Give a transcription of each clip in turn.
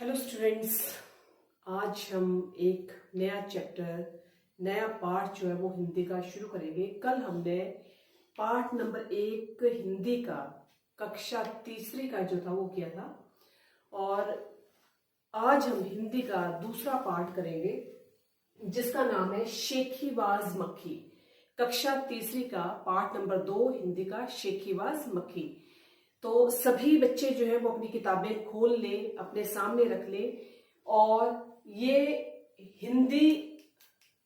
Hello students, आज हम एक नया चैप्टर, नया पाठ जो है वो हिंदी का शुरू करेंगे। कल हमने पाठ नंबर 1 हिंदी का कक्षा तीसरी का जो था वो किया था और आज हम हिंदी का दूसरा पाठ करेंगे जिसका नाम है शेखीबाज मक्खी। कक्षा तीसरी का पाठ नंबर 2 हिंदी का शेखीबाज मक्खी। तो सभी बच्चे जो है वो अपनी किताबें खोल ले, अपने सामने रख ले और ये हिंदी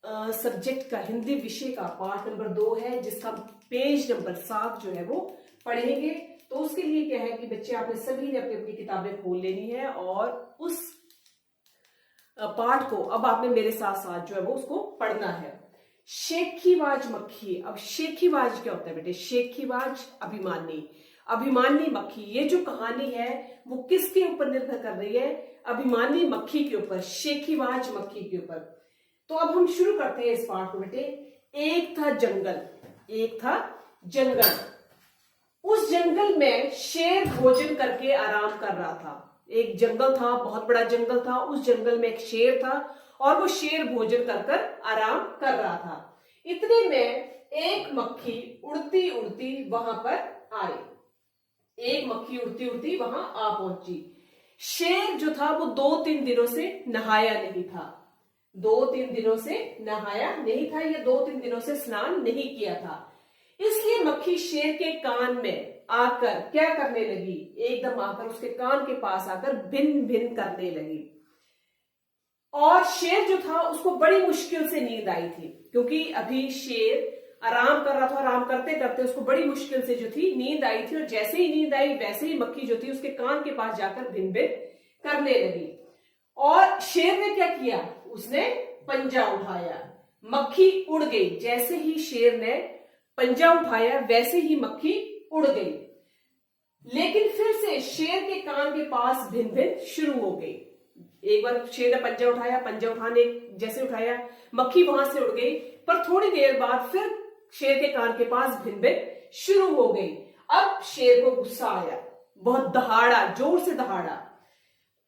सब्जेक्ट का, हिंदी विषय का पाठ नंबर 2 है जिसका पेज नंबर 7 जो है वो पढ़ेंगे। तो उसके लिए क्या है कि बच्चे आपने सभी ने अपनी अपनी किताबें खोल लेनी है और उस पाठ को अब आपने मेरे साथ साथ जो है वो उसको पढ़ना है। शेखीबाज मक्खी। अब शेखीबाज क्या होता है बेटे? शेखीबाज अभिमानी मक्खी। ये जो कहानी है वो किसके ऊपर निर्भर कर रही है? अभिमानी मक्खी के ऊपर, शेखीबाज मक्खी के ऊपर। तो अब हम शुरू करते हैं इस पाठ को बेटे। एक था जंगल। उस जंगल में शेर भोजन करके आराम कर रहा था। एक जंगल था, बहुत बड़ा जंगल था। उस जंगल में एक शेर था और वो शेर भोजन कर आराम कर रहा था। इतने में एक मक्खी उड़ती उड़ती वहां पर आई। एक मक्खी उड़ती उड़ती वहां आ पहुंची। शेर जो था वो 2-3 दिनों से नहाया नहीं था। 2-3 दिनों से नहाया नहीं था, ये 2-3 दिनों से स्नान नहीं किया था। इसलिए मक्खी शेर के कान में आकर क्या करने लगी? एकदम आकर उसके कान के पास आकर भिन भिन करने लगी। और शेर जो था उसको बड़ी मुश्किल से नींद आई थी, क्योंकि अभी शेर आराम कर रहा था। आराम करते करते उसको बड़ी मुश्किल से जो थी नींद आई थी और जैसे ही नींद आई वैसे ही मक्खी जो थी उसके कान के पास जाकर भिन भिन करने लगी। और शेर ने क्या किया? उसने पंजा उठाया, मक्खी उड़ गई। जैसे ही शेर ने पंजा उठाया वैसे ही मक्खी उड़ गई। लेकिन फिर से शेर के कान के पास भिन भिन शुरू हो गई। एक बार शेर ने पंजा उठाया, पंजा उठाने जैसे उठाया मक्खी वहां से उड़ गई, पर थोड़ी देर बाद फिर शेर के कान के पास भिन भिन शुरू हो गई। अब शेर को गुस्सा आया, बहुत दहाड़ा, जोर से दहाड़ा।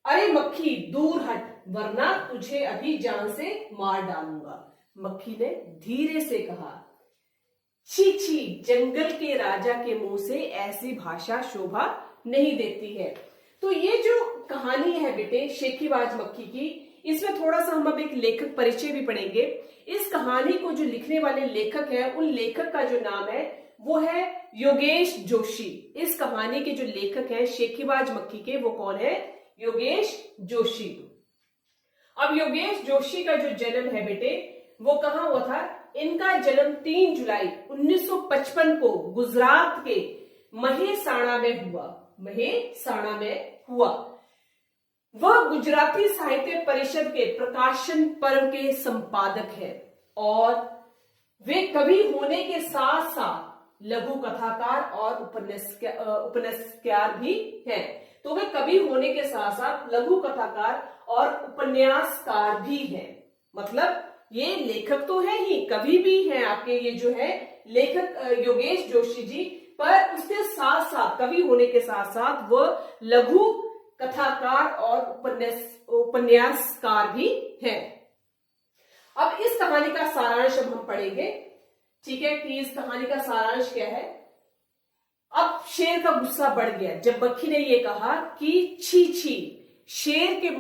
अरे मक्खी दूर हट, वरना तुझे अभी जान से मार डालूंगा। मक्खी ने धीरे से कहा। छी छी, जंगल के राजा के मुंह से ऐसी भाषा शोभा नहीं देती है। तो ये जो कहानी है बेटे शेखीबाज मक्खी की, इसमें थोड़ा सा हम अब एक लेखक परिचय भी पढ़ेंगे। इस कहानी को जो लिखने वाले लेखक हैं, उन लेखक का जो नाम है वो है योगेश जोशी। इस कहानी के जो लेखक हैं शेखीबाज मक्खी के, वो कौन है? योगेश जोशी। अब योगेश जोशी का जो जन्म है बेटे वो कहां हुआ था? इनका जन्म 3 जुलाई 1955 को गुजरात के महेसाणा में हुआ। वह गुजराती साहित्य परिषद के प्रकाशन पर्व के संपादक हैं और वे कवि होने के साथ साथ लघु कथाकार और उपन्यासकार भी हैं। तो वे कवि होने के साथ साथ लघु कथाकार और उपन्यासकार भी हैं। मतलब ये लेखक तो है ही, कवि भी हैं आपके ये जो है लेखक योगेश जोशी जी, पर उसके साथ साथ कवि होने के साथ साथ वह लघु कथाकार और उपन्यासकार भी हैं। अब इस कहानी का सारांश अब हम पढ़ेंगे, ठीक है, कि इस कहानी का सारांश क्या है। अब शेर का गुस्सा बढ़ गया जब मक्खी ने ये कहा कि छी छी, शेर के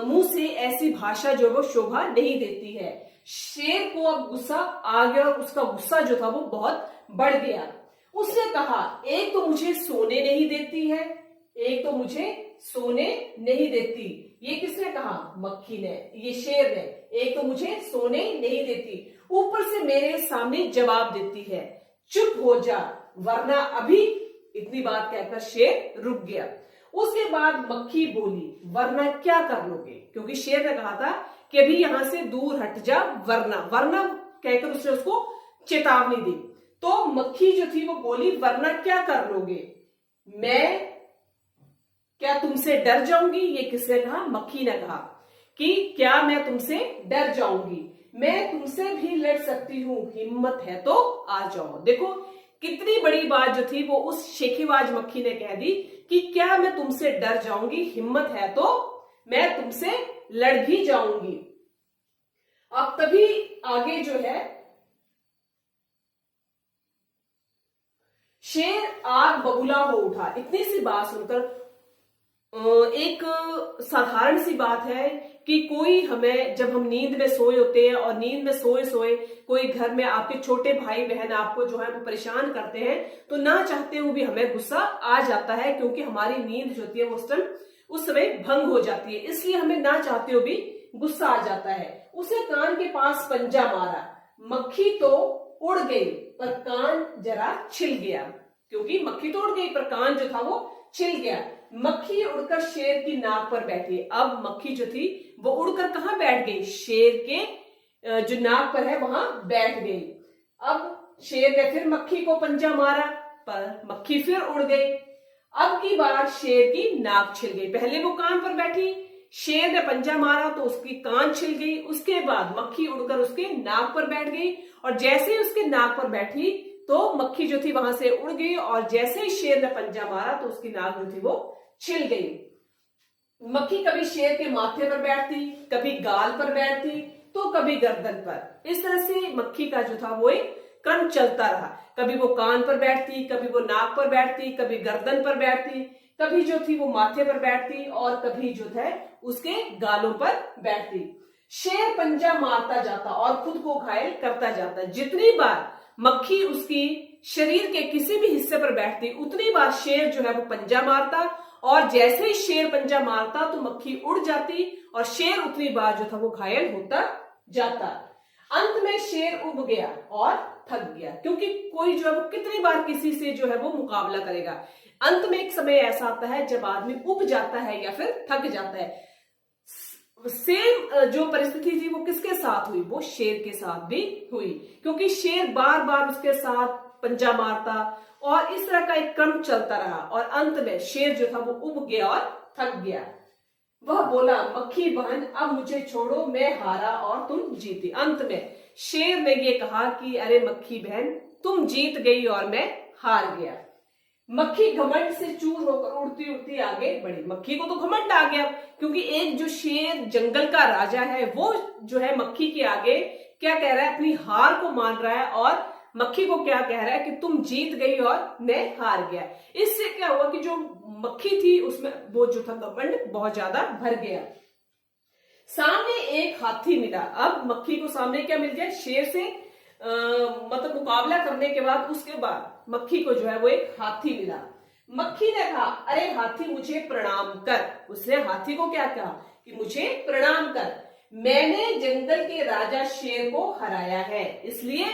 मुंह से ऐसी भाषा जो वो शोभा नहीं देती है। शेर को अब गुस्सा आ गया और उसका गुस्सा जो था वो बहुत बढ़ गया। उसने कहा, एक तो मुझे सोने नहीं देती है, एक तो मुझे सोने नहीं देती। ये किसने कहा? मक्खी ने, ये शेर ने। एक तो मुझे सोने नहीं देती, ऊपर से मेरे सामने जवाब देती है। चुप हो जा, वरना अभी। इतनी बात कहकर शेर रुक गया। उसके बाद मक्खी बोली, वरना क्या कर लोगे? क्योंकि शेर ने कहा था कि अभी यहां से दूर हट जा, वरना कहकर उसने उसको चेतावनी दी। तो मक्खी जो थी वो बोली, वरना क्या कर लोगे? मैं क्या तुमसे डर जाऊंगी? ये किसने कहा? मक्खी ने कहा कि क्या मैं तुमसे डर जाऊंगी? मैं तुमसे भी लड़ सकती हूं, हिम्मत है तो आ जाओ। देखो कितनी बड़ी बात जो थी वो उस शेखीबाज मक्खी ने कह दी कि क्या मैं तुमसे डर जाऊंगी, हिम्मत है तो मैं तुमसे लड़ भी जाऊंगी। अब तभी आगे जो है शेर आग बबूला हो उठा। इतनी सी बात सुनकर एक साधारण सी बात है कि कोई हमें, जब हम नींद में सोए होते हैं और नींद में सोए सोए कोई घर में आपके छोटे भाई बहन आपको जो है वो परेशान करते हैं, तो ना चाहते हुए भी हमें गुस्सा आ जाता है, क्योंकि हमारी नींद जो होती है उस समय भंग हो जाती है, इसलिए हमें ना चाहते हुए भी गुस्सा आ जाता है। उसे कान के पास पंजा मारा, मक्खी तो उड़ गई पर कान जरा छिल गया, क्योंकि मक्खी तो उड़ गई पर कान जो था वो छिल गया। मक्खी उड़कर शेर की नाक पर बैठी। अब मक्खी जो थी वो उड़कर कहां बैठ गई? शेर के जो नाक पर है वहां बैठ गई। अब शेर ने फिर मक्खी को पंजा मारा पर मक्खी फिर उड़ गई। अब की बार शेर की नाक छिल गई। पहले वो कान पर बैठी, शेर ने पंजा मारा तो उसकी कान छिल गई। उसके बाद मक्खी उड़कर उसके नाक पर बैठ गई और जैसे ही उसके नाक पर बैठी तो मक्खी जो थी वहां से उड़ गई और जैसे ही शेर ने पंजा मारा तो उसकी नाक जो थी वो छिल गई। मक्खी कभी शेर के माथे पर बैठती, कभी गाल पर बैठती, तो कभी गर्दन पर। इस तरह से मक्खी का जो था वो एक क्रम चलता रहा। कभी वो कान पर बैठती, कभी वो नाक पर बैठती, कभी गर्दन पर बैठती, कभी जो थी वो माथे पर बैठती और कभी जो है उसके गालों पर बैठती। शेर पंजा मारता जाता और खुद को घायल करता जाता। जितनी बार मक्खी उसकी शरीर के किसी भी हिस्से पर बैठती उतनी बार शेर जो है वो पंजा मारता और जैसे ही शेर पंजा मारता तो मक्खी उड़ जाती और शेर उतनी बार जो था वो घायल होता जाता। अंत में शेर उब गया और थक गया, क्योंकि कोई जो है वो कितनी बार किसी से जो है वो मुकाबला करेगा। अंत में एक समय ऐसा आता है जब आदमी उब जाता है या फिर थक जाता है। सेम जो परिस्थिति थी वो किसके साथ हुई? वो शेर के साथ भी हुई, क्योंकि शेर बार बार उसके साथ पंजा मारता और इस तरह का एक क्रम चलता रहा और अंत में शेर जो था वो उब गया और थक गया। वह बोला, मक्खी बहन अब मुझे छोड़ो, मैं हारा और तुम जीती। अंत में शेर ने ये कहा कि अरे मक्खी बहन तुम जीत गई और मैं हार गया। मक्खी घमंड से चूर होकर उड़ती उड़ती आगे बढ़ी। मक्खी को तो घमंड आ गया, क्योंकि एक जो शेर जंगल का राजा है वो जो है मक्खी के आगे क्या कह रहा है? अपनी हार को मान रहा है और मक्खी को क्या कह रहा है कि तुम जीत गई और मैं हार गया। इससे क्या हुआ कि जो मक्खी थी उसमें वो जो था घमंड बहुत ज्यादा भर गया। सामने एक हाथी मिला। अब मक्खी को सामने क्या मिल गया? शेर से मतलब मुकाबला करने के बाद उसके बाद मक्खी को जो है वो एक हाथी मिला। मक्खी ने कहा, अरे हाथी मुझे प्रणाम कर। उसने हाथी को क्या कहा कि मुझे प्रणाम कर, मैंने जंगल के राजा शेर को हराया है, इसलिए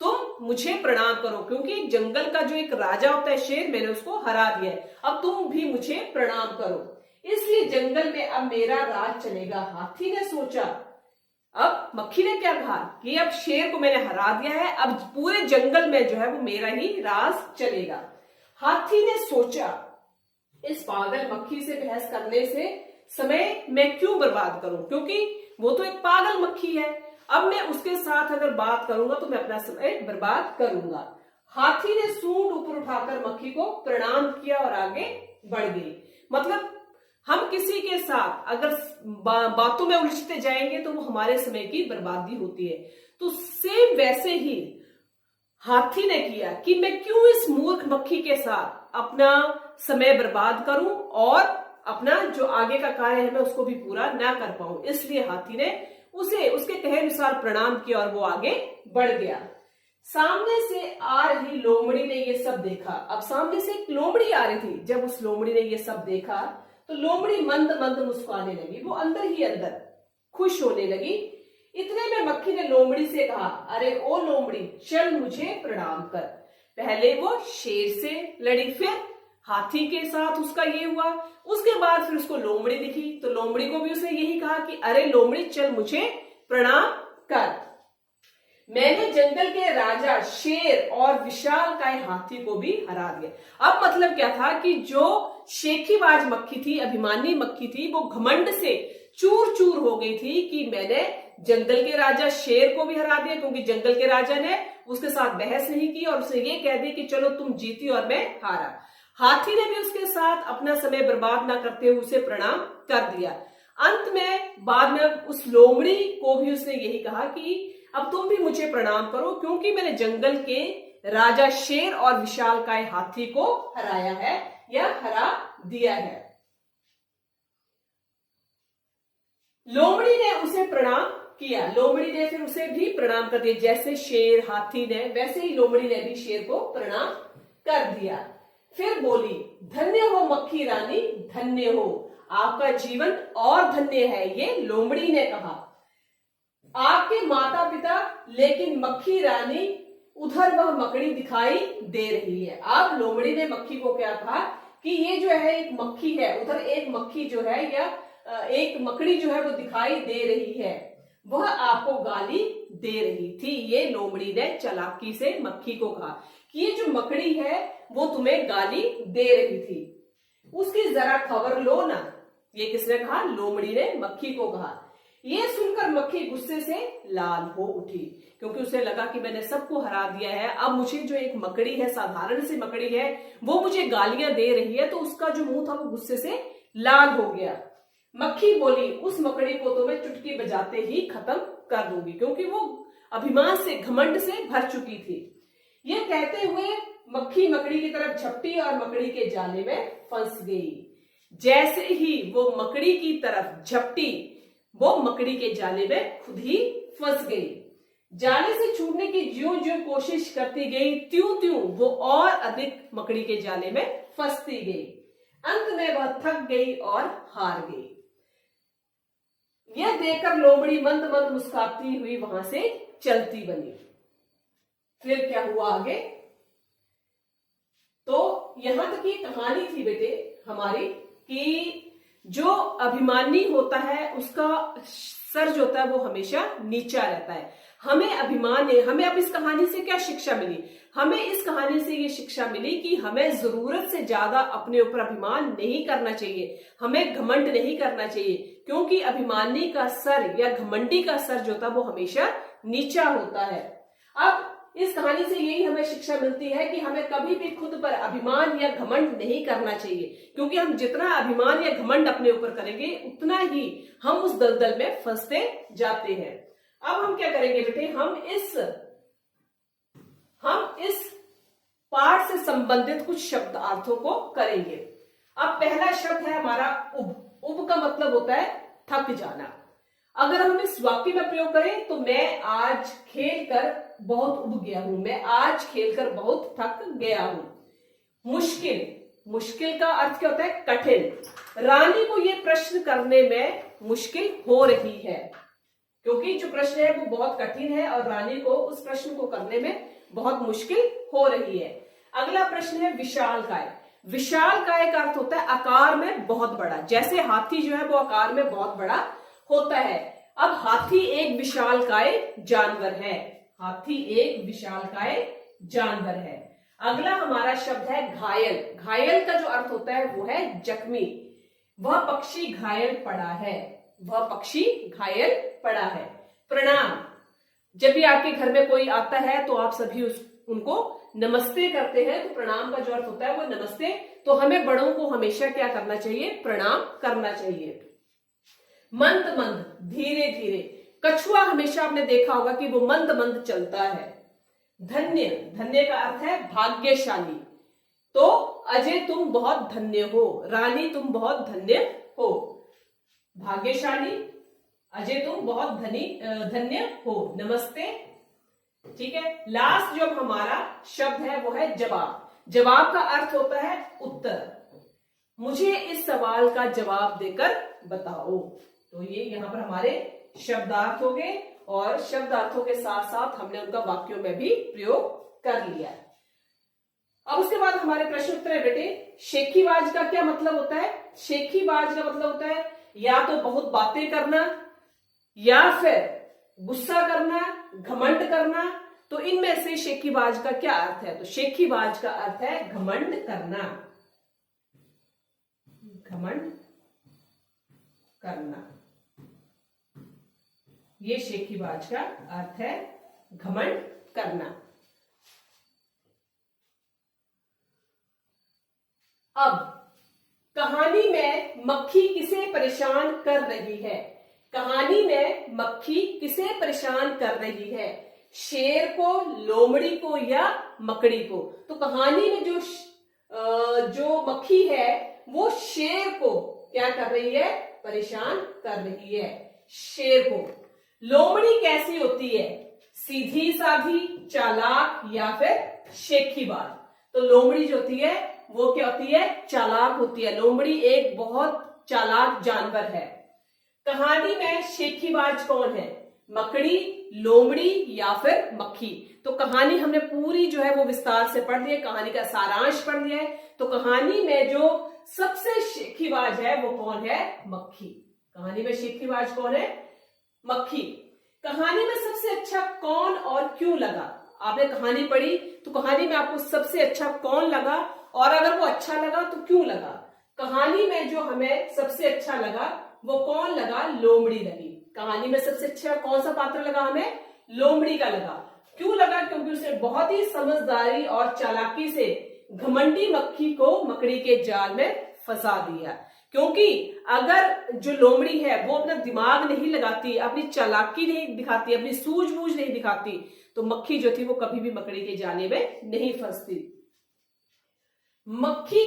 तुम मुझे प्रणाम करो, क्योंकि जंगल का जो एक राजा होता है शेर, मैंने उसको हरा दिया है, अब तुम भी मुझे प्रणाम करो, इसलिए जंगल में अब मेरा राज चलेगा। हाथी ने सोचा, अब मक्खी ने क्या कहा कि अब शेर को मैंने हरा दिया है, अब पूरे जंगल में जो है वो मेरा ही राज चलेगा। हाथी ने सोचा, इस पागल मक्खी से बहस करने से समय मैं क्यों बर्बाद करूं, क्योंकि वो तो एक पागल मक्खी है, अब मैं उसके साथ अगर बात करूंगा तो मैं अपना समय बर्बाद करूंगा। हाथी ने सूंड ऊपर उठाकर मक्खी को प्रणाम किया और आगे बढ़ गई। मतलब हम किसी के साथ अगर बातों में उलझते जाएंगे तो वो हमारे समय की बर्बादी होती है। तो सेम वैसे ही हाथी ने किया कि मैं क्यों इस मूर्ख मक्खी के साथ अपना समय बर्बाद करूं और अपना जो आगे का कार्य है मैं उसको भी पूरा ना कर पाऊं। इसलिए हाथी ने उसे उसके कहे अनुसार प्रणाम किया और वो आगे बढ़ गया। सामने से आ रही लोमड़ी ने ये सब देखा। अब सामने से एक लोमड़ी आ रही थी। जब उस लोमड़ी ने ये सब देखा तो लोमड़ी मंद मंद मुस्कुराने लगी, वो अंदर ही अंदर खुश होने लगी। इतने में मक्खी ने लोमड़ी से कहा, अरे ओ लोमड़ी, चल मुझे प्रणाम कर। पहले वो शेर से लड़ी, फिर हाथी के साथ उसका ये हुआ, उसके बाद फिर उसको लोमड़ी दिखी तो लोमड़ी को भी उसने यही कहा कि अरे लोमड़ी, चल मुझे प्रणाम कर। मैंने जंगल के राजा शेर और विशालकाय हाथी को भी हरा दिया। अब मतलब क्या था कि जो शेखीबाज मक्खी थी, अभिमानी मक्खी थी, वो घमंड से चूर चूर हो गई थी कि मैंने जंगल के राजा शेर को भी हरा दिया, क्योंकि जंगल के राजा ने उसके साथ बहस नहीं की और उसे ये कह दी कि चलो तुम जीती और मैं हारा। हाथी ने भी उसके साथ अपना समय बर्बाद ना करते हुए उसे प्रणाम कर दिया। अंत में बाद में उस लोमड़ी को भी उसने यही कहा कि अब तुम भी मुझे प्रणाम करो, क्योंकि मैंने जंगल के राजा शेर और विशालकाय हाथी को हराया है या हरा दिया है। लोमड़ी ने उसे प्रणाम किया। लोमड़ी ने फिर उसे भी प्रणाम कर दिया। जैसे शेर हाथी ने, वैसे ही लोमड़ी ने भी शेर को प्रणाम कर दिया। फिर बोली, धन्य हो मक्खी रानी, धन्य हो, आपका जीवन और धन्य है, ये लोमड़ी ने कहा। आपके माता पिता, लेकिन मक्खी रानी उधर वह मकड़ी दिखाई दे रही है। अब लोमड़ी ने मक्खी को क्या कहा कि ये जो है एक मक्खी है, उधर एक मक्खी जो है या एक मकड़ी जो है वो दिखाई दे रही है, वह आपको गाली दे रही थी। ये लोमड़ी ने चालाकी से मक्खी को कहा कि ये जो मकड़ी है वो तुम्हें गाली दे रही थी, उसकी जरा खबर लो ना। ये किसने कहा? लोमड़ी ने मक्खी को कहा। ये सुनकर मक्खी गुस्से से लाल हो उठी, क्योंकि उसे लगा कि मैंने सबको हरा दिया है, अब मुझे जो एक मकड़ी है, साधारण सी मकड़ी है, वो मुझे गालियां दे रही है। तो उसका जो मुंह था वो गुस्से से लाल हो गया। मक्खी बोली, उस मकड़ी को तो मैं चुटकी बजाते ही खत्म कर दूंगी, क्योंकि वो अभिमान से, घमंड से भर चुकी थी। ये कहते हुए मक्खी मकड़ी की तरफ झपटी और मकड़ी के जाले में फंस गई। जैसे ही वो मकड़ी की तरफ झपटी, वो मकड़ी के जाले में खुद ही फंस गई। जाले से छूटने की ज्यों ज्यों कोशिश करती गई, त्यों त्यों वो और अधिक मकड़ी के जाले में फंसती गई। अंत में वह थक गई और हार गई। यह देखकर लोमड़ी मंद मंद मुस्कुराती हुई वहां से चलती बनी। फिर क्या हुआ आगे? तो यहां तक ये कहानी थी बेटे हमारी कि जो अभिमानी होता है उसका सर जो होता है वो हमेशा नीचा रहता है। हमें अभिमान है। हमें अब इस कहानी से क्या शिक्षा मिली? हमें इस कहानी से ये शिक्षा मिली कि हमें जरूरत से ज्यादा अपने ऊपर अभिमान नहीं करना चाहिए, हमें घमंड नहीं करना चाहिए, क्योंकि अभिमानी का सर या घमंडी का सर जो था वो हमेशा नीचा होता है। अब इस कहानी से यही हमें शिक्षा मिलती है कि हमें कभी भी खुद पर अभिमान या घमंड नहीं करना चाहिए, क्योंकि हम जितना अभिमान या घमंड अपने ऊपर करेंगे उतना ही हम उस दलदल में फंसते जाते हैं। अब हम क्या करेंगे बेटे? हम इस पाठ से संबंधित कुछ शब्दार्थों को करेंगे। अब पहला शब्द है हमारा उब। उब का मतलब होता है थक जाना। अगर हम इस वाक्य में प्रयोग करें तो मैं आज खेलकर बहुत उब गया हूं, मैं आज खेलकर बहुत थक गया हूं। मुश्किल, मुश्किल का अर्थ क्या होता है? कठिन। रानी को यह प्रश्न करने में मुश्किल हो रही है, क्योंकि जो प्रश्न है वो बहुत कठिन है और रानी को उस प्रश्न को करने में बहुत मुश्किल हो रही है। अगला प्रश्न है विशालकाय। विशालकाय का अर्थ होता है आकार में बहुत बड़ा। जैसे हाथी जो है वो आकार में बहुत बड़ा होता है। अब हाथी एक विशालकाय जानवर है। हाथी एक विशालकाय जानवर है। अगला हमारा शब्द है घायल। घायल का जो अर्थ होता है वो है जख्मी। वह पक्षी घायल पड़ा है। वह पक्षी घायल पड़ा है। प्रणाम। जब भी आपके घर में कोई आता है तो आप सभी उनको नमस्ते करते हैं, तो प्रणाम का जो अर्थ होता है वो नमस्ते। तो हमें बड़ों को हमेशा क्या करना चाहिए? प्रणाम करना चाहिए। मंद मंद, धीरे धीरे। कछुआ हमेशा आपने देखा होगा कि वो मंद मंद चलता है। धन्य, धन्य का अर्थ है भाग्यशाली। तो अजय तुम बहुत धन्य हो, रानी तुम बहुत धन्य हो। भाग्यशाली, अजय तुम बहुत धन्य हो। नमस्ते, ठीक है। लास्ट जो हमारा शब्द है वो है जवाब। जवाब का अर्थ होता है उत्तर। मुझे इस सवाल का जवाब देकर बताओ। तो ये यहाँ पर हमारे शब्दार्थ हो गए और शब्दार्थों के साथ साथ हमने उनका वाक्यों में भी प्रयोग कर लिया। अब उसके बाद हमारे प्रश्न उत्तर है बेटे, शेखीबाज का क्या मतलब होता है? शेखीबाज का मतलब होता है या तो बहुत बातें करना या फिर गुस्सा करना, घमंड करना। तो इनमें से शेखीबाज का क्या अर्थ है? तो शेखीबाज का अर्थ है घमंड करना। घमंड करना, ये शेखीबाज का अर्थ है घमंड करना। अब कहानी में मक्खी किसे परेशान कर रही है? कहानी में मक्खी किसे परेशान कर रही है? शेर को, लोमड़ी को या मकड़ी को? तो कहानी में जो मक्खी है वो शेर को क्या कर रही है? परेशान कर रही है, शेर को। लोमड़ी कैसी होती है? सीधी साधी, चालाक या फिर शेखीबाज? तो लोमड़ी जो होती है वो क्या होती है? चालाक होती है। लोमड़ी एक बहुत चालाक जानवर है। कहानी में शेखीबाज कौन है? मकड़ी, लोमड़ी या फिर मक्खी? तो कहानी हमने पूरी जो है वो विस्तार से पढ़ ली है, कहानी का सारांश पढ़ लिया है। तो कहानी में जो सबसे शेखीबाज है वो कौन है? मक्खी। कहानी में शेखीबाज कौन है? मक्खी। कहानी में सबसे अच्छा कौन और क्यों लगा? आपने कहानी पढ़ी तो कहानी में आपको सबसे अच्छा कौन लगा, और अगर वो अच्छा लगा तो क्यों लगा? कहानी में जो हमें सबसे अच्छा लगा वो कौन लगा? लोमड़ी लगी। कहानी में सबसे अच्छा कौन सा पात्र लगा हमें? लोमड़ी का लगा। क्यों लगा? क्योंकि उसने बहुत ही समझदारी और चालाकी से घमंडी मक्खी को मकड़ी के जाल में फंसा दिया। क्योंकि अगर जो लोमड़ी है वो अपना दिमाग नहीं लगाती, अपनी चालाकी नहीं दिखाती, अपनी सूझबूझ नहीं दिखाती, तो मक्खी जो थी वो कभी भी मकड़ी के जाले में नहीं फंसती। मकड़ी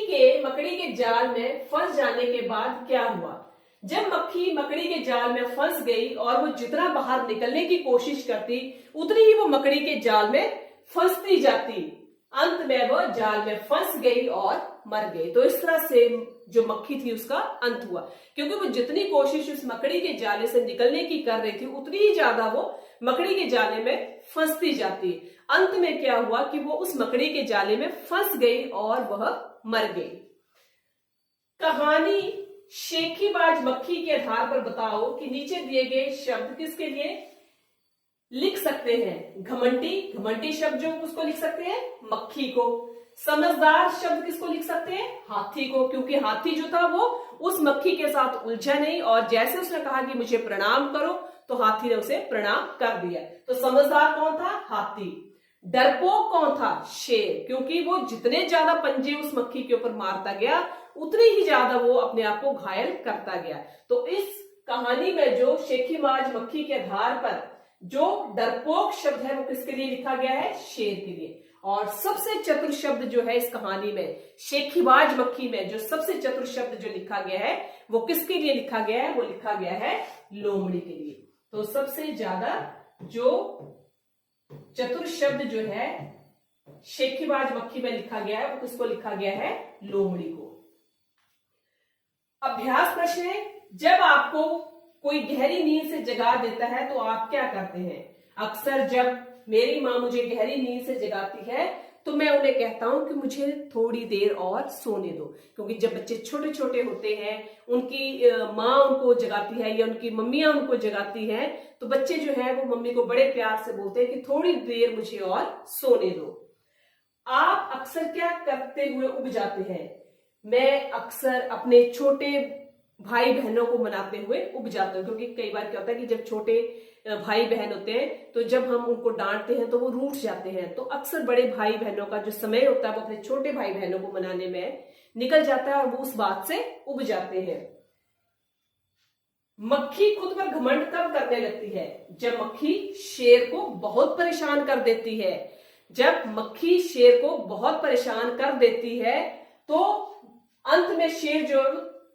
के जाल में फंस जाने के बाद क्या हुआ? जब मक्खी मकड़ी के जाल में फंस गई और वो जितना बाहर निकलने की कोशिश करती उतनी ही वो मकड़ी के जाल में फंसती जाती। अंत में वो जाल में फंस गई और मर गई। तो इस तरह से जो मक्खी थी उसका अंत हुआ, क्योंकि वो जितनी कोशिश उस मकड़ी के जाले से निकलने की कर रही थी उतनी ही ज्यादा वो मकड़ी के जाले में फंसती जाती। अंत में क्या हुआ कि वो उस मकड़ी के जाले में फंस गई और वह मर गई। कहानी शेखीबाज मक्खी के आधार पर बताओ कि नीचे दिए गए शब्द किसके लिए लिख सकते हैं? घमंडी शब्द जो उसको लिख सकते हैं मक्खी को। समझदार शब्द किसको लिख सकते हैं? हाथी को, क्योंकि हाथी जो था वो उस मक्खी के साथ उलझा नहीं, और जैसे उसने कहा कि मुझे प्रणाम करो तो हाथी ने उसे प्रणाम कर दिया। तो समझदार कौन था? हाथी। डरपोक कौन था? शेर, क्योंकि वो जितने ज्यादा पंजे उस मक्खी के ऊपर मारता गया उतनी ही ज्यादा वो अपने आप को घायल करता गया। तो इस कहानी में जो शेखीबाज मक्खी के आधार पर जो डरपोक शब्द है वो किसके लिए लिखा गया है? शेर के लिए। और सबसे चतुर शब्द जो है इस कहानी में शेखीबाज मक्खी में जो सबसे चतुर शब्द जो लिखा गया है वो किसके लिए लिखा गया है? वो लिखा गया है लोमड़ी के लिए। तो सबसे ज्यादा जो चतुर शब्द जो है शेखीबाज मक्खी में लिखा गया है वो किसको लिखा गया है? लोमड़ी को। अभ्यास प्रश्न है, जब आपको कोई गहरी नींद से जगा देता है तो आप क्या करते हैं? अक्सर जब मेरी माँ मुझे गहरी नींद से जगाती है तो मैं उन्हें कहता हूं कि मुझे थोड़ी देर और सोने दो, क्योंकि जब बच्चे छोटे छोटे होते हैं उनकी माँ उनको जगाती है या उनकी मम्मियां उनको जगाती हैं तो बच्चे जो है वो मम्मी को बड़े प्यार से बोलते हैं कि थोड़ी देर मुझे और सोने दो। आप अक्सर क्या करते हुए उब जाते हैं? मैं अक्सर अपने छोटे भाई बहनों को मनाते हुए उब जाते हैं, क्योंकि कई बार क्या होता है कि जब छोटे भाई बहन होते हैं तो जब हम उनको डांटते हैं तो वो रूठ जाते हैं। तो अक्सर बड़े भाई बहनों का जो समय होता है वो अपने छोटे भाई बहनों को मनाने में निकल जाता है और वो उस बात से उब जाते हैं। मक्खी खुद पर घमंड कब करने लगती है? जब मक्खी शेर को बहुत परेशान कर देती है। जब मक्खी शेर को बहुत परेशान कर देती है तो अंत में शेर जो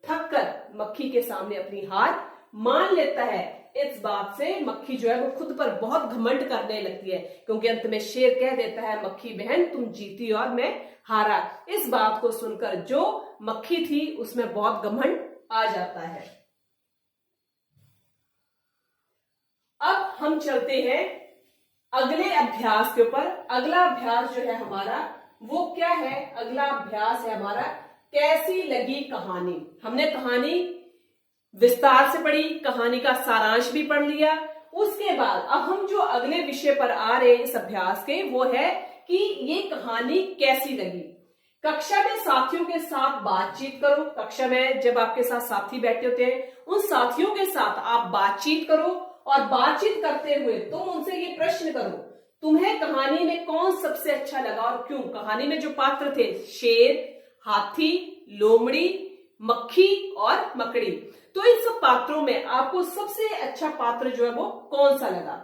थक कर मक्खी के सामने अपनी हार मान लेता है। इस बात से मक्खी जो है वो खुद पर बहुत घमंड करने लगती है, क्योंकि अंत में शेर कह देता है मक्खी बहन तुम जीती और मैं हारा। इस बात को सुनकर जो मक्खी थी उसमें बहुत घमंड आ जाता है। अब हम चलते हैं अगले अभ्यास के ऊपर। अगला अभ्यास जो है हमारा वो क्या है? अगला अभ्यास है हमारा कैसी लगी कहानी। हमने कहानी विस्तार से पढ़ी, कहानी का सारांश भी पढ़ लिया। उसके बाद अब हम जो अगले विषय पर आ रहे हैं इस अभ्यास के वो है कि ये कहानी कैसी लगी। कक्षा में साथियों के साथ बातचीत करो। कक्षा में जब आपके साथ साथी बैठे होते हैं उन साथियों के साथ आप बातचीत करो और बातचीत करते हुए तुम उनसे ये प्रश्न करो तुम्हें कहानी में कौन सबसे अच्छा लगा और क्यों। कहानी में जो पात्र थे शेर, हाथी, लोमड़ी, मक्खी और मकड़ी। तो इन सब पात्रों में आपको सबसे अच्छा पात्र जो है वो कौन सा लगा?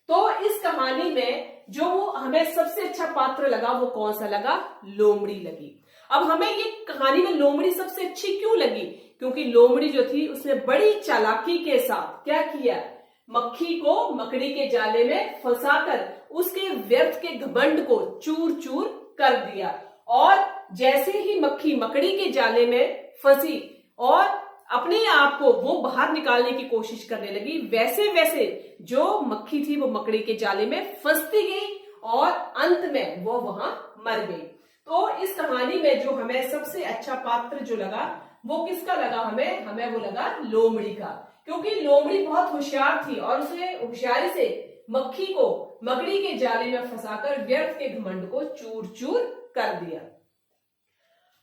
तो इस कहानी में जो हमें सबसे अच्छा पात्र लगा वो कौन सा लगा? लोमड़ी लगी। अब हमें ये कहानी में लोमड़ी सबसे अच्छी क्यों लगी? क्योंकि लोमड़ी जो थी उसने बड़ी चालाकी के साथ क्या किया? मक्खी को मकड़ी के जाले में फंसाकर उसके व्यर्थ के घमंड को चूर चूर कर दिया। और जैसे ही मक्खी मकड़ी के जाले में फंसी और अपने आप को वो बाहर निकालने की कोशिश करने लगी, वैसे वैसे जो मक्खी थी वो मकड़ी के जाले में फंसती गई और अंत में वो वहां मर गई। तो इस कहानी में जो हमें सबसे अच्छा पात्र जो लगा वो किसका लगा? हमें वो लगा लोमड़ी का, क्योंकि लोमड़ी बहुत होशियार थी और उसने होशियारी से मक्खी को मकड़ी के जाले में फंसाकर व्यर्थ के घमंड को चूर चूर कर दिया।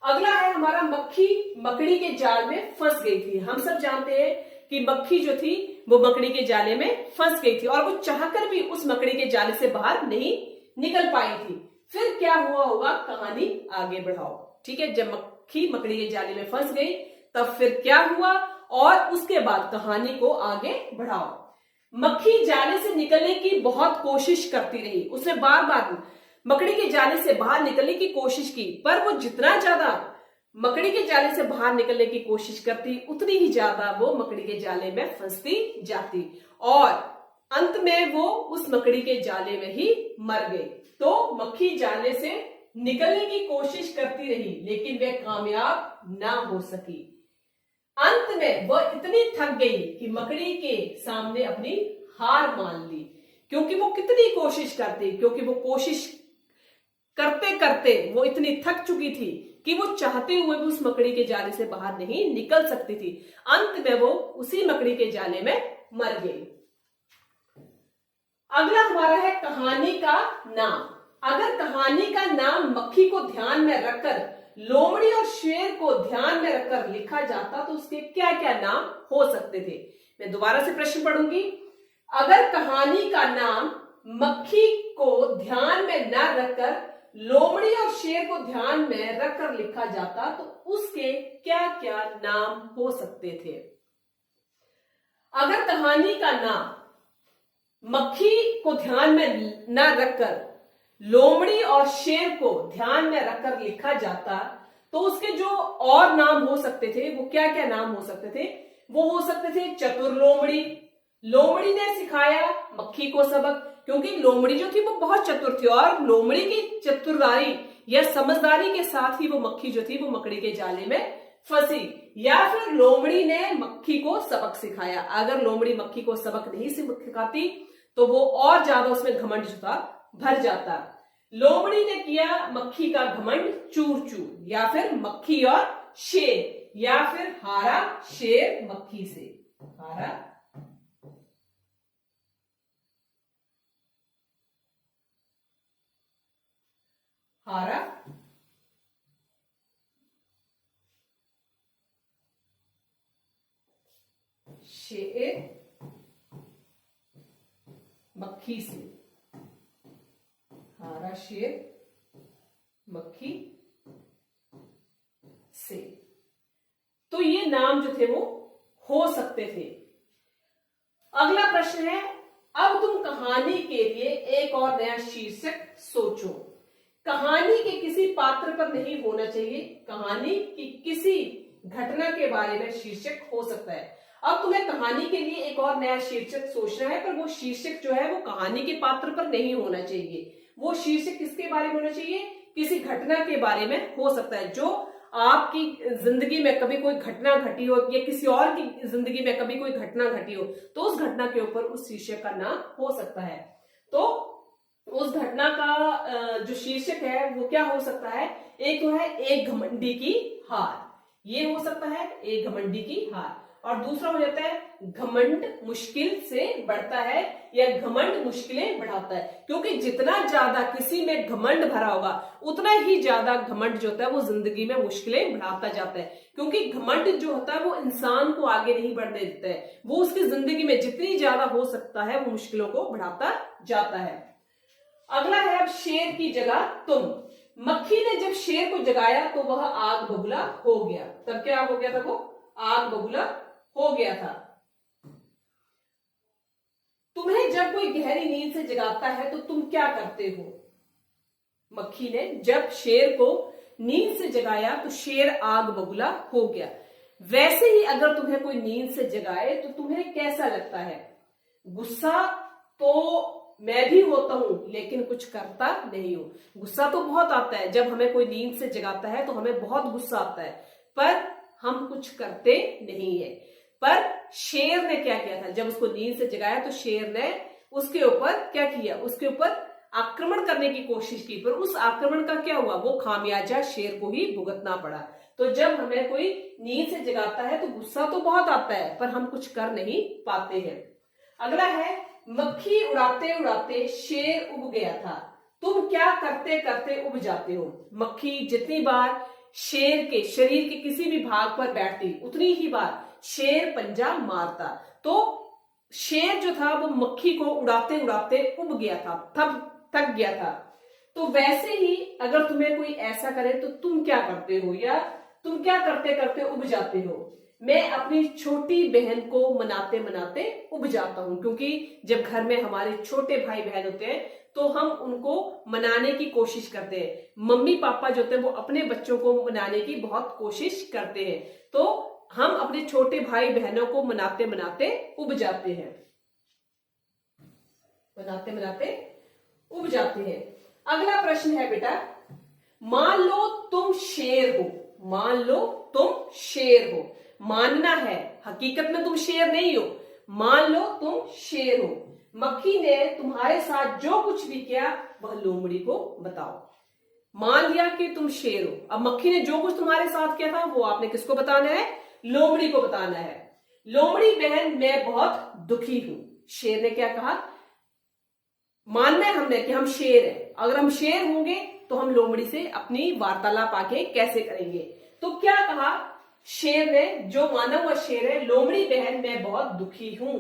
अगला है हमारा मक्खी मकड़ी के जाल में फंस गई थी। हम सब जानते हैं कि मक्खी जो थी वो मकड़ी के जाले में फंस गई थी और वो चाहकर भी उस मकड़ी के जाले से बाहर नहीं निकल पाई थी। फिर क्या हुआ होगा? कहानी आगे बढ़ाओ। ठीक है, जब मक्खी मकड़ी के जाले में फंस गई तब फिर क्या हुआ और उसके बाद कहानी को आगे बढ़ाओ। मक्खी जाले से निकलने की बहुत कोशिश करती रही, उसने बार बार मकड़ी के जाले से बाहर निकलने की कोशिश की, पर वो जितना ज्यादा मकड़ी के जाले से बाहर निकलने की कोशिश करती उतनी ही ज्यादा वो मकड़ी के जाले में फंसती जाती और अंत में वो उस मकड़ी के जाले में ही मर गई। तो मक्खी जाले से निकलने की कोशिश करती रही लेकिन वह कामयाब ना हो सकी। अंत में वह इतनी थक गई कि मकड़ी के सामने अपनी हार मान ली, क्योंकि वो कितनी कोशिश करती, क्योंकि वो कोशिश करते करते वो इतनी थक चुकी थी कि वो चाहते हुए भी उस मकड़ी के जाले से बाहर नहीं निकल सकती थी। अंत में वो उसी मकड़ी के जाले में मर गई। अगला हमारा है कहानी का नाम। अगर कहानी का नाम मक्खी को ध्यान में रखकर लोमड़ी और शेर को ध्यान में रखकर लिखा जाता तो उसके क्या क्या नाम हो सकते थे? मैं दोबारा से प्रश्न पढ़ूंगी। अगर कहानी का नाम मक्खी को ध्यान में न रखकर लोमड़ी और शेर को ध्यान में रखकर लिखा जाता तो उसके क्या क्या नाम हो सकते थे? अगर कहानी का नाम मक्खी को ध्यान में न रखकर लोमड़ी और शेर को ध्यान में रखकर लिखा जाता तो उसके जो और नाम हो सकते थे वो क्या क्या नाम हो सकते थे? वो हो सकते थे चतुर लोमड़ी, लोमड़ी ने सिखाया मक्खी को सबक, क्योंकि लोमड़ी जो थी वो बहुत चतुर थी और लोमड़ी की चतुराई या समझदारी के साथ ही वो मक्खी जो थी वो मकड़ी के जाले में फंसी। या फिर लोमड़ी ने मक्खी को सबक सिखाया। अगर लोमड़ी मक्खी को सबक नहीं सिखाती तो वो और ज्यादा उसमें घमंड जो था भर जाता। लोमड़ी ने किया मक्खी का घमंड चूर चूर। या फिर मक्खी और शेर, या फिर हारा शेर मक्खी से। हारा शेर मक्खी से। हारा शेर मक्खी से। तो ये नाम जो थे वो हो सकते थे। अगला प्रश्न है, अब तुम कहानी के लिए एक और नया शीर्षक सोचो। कहानी के किसी पात्र पर नहीं होना चाहिए, कहानी की किसी घटना के बारे में शीर्षक हो सकता है। अब तुम्हें कहानी के लिए एक और नया शीर्षक सोचना है, पर वो शीर्षक जो है वो कहानी के पात्र पर नहीं होना चाहिए। वो शीर्षक किसके बारे में होना चाहिए? किसी घटना के बारे में हो सकता है जो आपकी जिंदगी में कभी कोई घटना घटी हो या किसी और की जिंदगी में कभी कोई घटना घटी हो, तो उस घटना के ऊपर उस शीर्षक का नाम हो सकता है। तो उस घटना का जो शीर्षक है वो क्या हो सकता है? एक तो है एक घमंडी की हार, ये हो सकता है एक घमंडी की हार। और दूसरा हो जाता है घमंड मुश्किल से बढ़ता है या घमंड मुश्किलें बढ़ाता है, क्योंकि जितना ज्यादा किसी में घमंड भरा होगा उतना ही ज्यादा घमंड जो होता है वो जिंदगी में मुश्किलें बढ़ाता जाता है। क्योंकि घमंड जो होता है वो इंसान को आगे नहीं बढ़ने देता है, वो उसकी जिंदगी में जितनी ज्यादा हो सकता है वो मुश्किलों को बढ़ाता जाता है। अगला है अब शेर की जगह तुम। मक्खी ने जब शेर को जगाया तो वह आग बबूला हो गया। तब क्या हो गया था? वो आग बबूला हो गया था। तुम्हें जब कोई गहरी नींद से जगाता है तो तुम क्या करते हो? मक्खी ने जब शेर को नींद से जगाया तो शेर आग बबूला हो गया। वैसे ही अगर तुम्हें कोई नींद से जगाए तो तुम्हें कैसा लगता है? गुस्सा तो मैं भी होता हूं लेकिन कुछ करता नहीं हूं। गुस्सा तो बहुत आता है, जब हमें कोई नींद से जगाता है तो हमें बहुत गुस्सा आता है, पर हम कुछ करते नहीं है। पर शेर ने क्या किया था? जब उसको नींद से जगाया तो शेर ने उसके ऊपर क्या किया? उसके ऊपर आक्रमण करने की कोशिश की, पर उस आक्रमण का क्या हुआ? वो खामियाजा शेर को ही भुगतना पड़ा। तो जब हमें कोई नींद से जगाता है तो गुस्सा तो बहुत आता है, पर हम कुछ कर नहीं पाते हैं। अगला है, मक्खी उड़ाते उड़ाते शेर उब गया था। तुम क्या करते करते उब जाते हो? मक्खी जितनी बार शेर के शरीर के किसी भी भाग पर बैठती उतनी ही बार शेर पंजा मारता। तो शेर जो था वो मक्खी को उड़ाते उड़ाते उब गया था, थक गया था। तो वैसे ही अगर तुम्हें कोई ऐसा करे तो तुम क्या करते हो, या तुम क्या करते करते उब जाते हो? मैं अपनी छोटी बहन को मनाते मनाते उब जाता हूं, क्योंकि जब घर में हमारे छोटे भाई बहन होते हैं तो हम उनको मनाने की कोशिश करते हैं। मम्मी पापा जो होते हैं वो अपने बच्चों को मनाने की बहुत कोशिश करते हैं, तो हम अपने छोटे भाई बहनों को मनाते मनाते उब जाते हैं, मनाते मनाते उब जाते हैं। अगला प्रश्न है बेटा, मान लो तुम शेर हो। मान लो तुम शेर हो, मानना है, हकीकत में तुम शेर नहीं हो। मान लो तुम शेर हो, मक्खी ने तुम्हारे साथ जो कुछ भी किया वह लोमड़ी को बताओ। मान लिया कि तुम शेर हो, अब मक्खी ने जो कुछ तुम्हारे साथ किया था वो आपने किसको बताना है? लोमड़ी को बताना है। लोमड़ी बहन मैं बहुत दुखी हूं। शेर ने क्या कहा? मानना है हमने कि हम शेर हैं, अगर हम शेर होंगे तो हम लोमड़ी से अपनी वार्तालाप आगे कैसे करेंगे? तो क्या कहा शेर ने? जो माना हुआ शेर है, लोमड़ी बहन मैं बहुत दुखी हूं।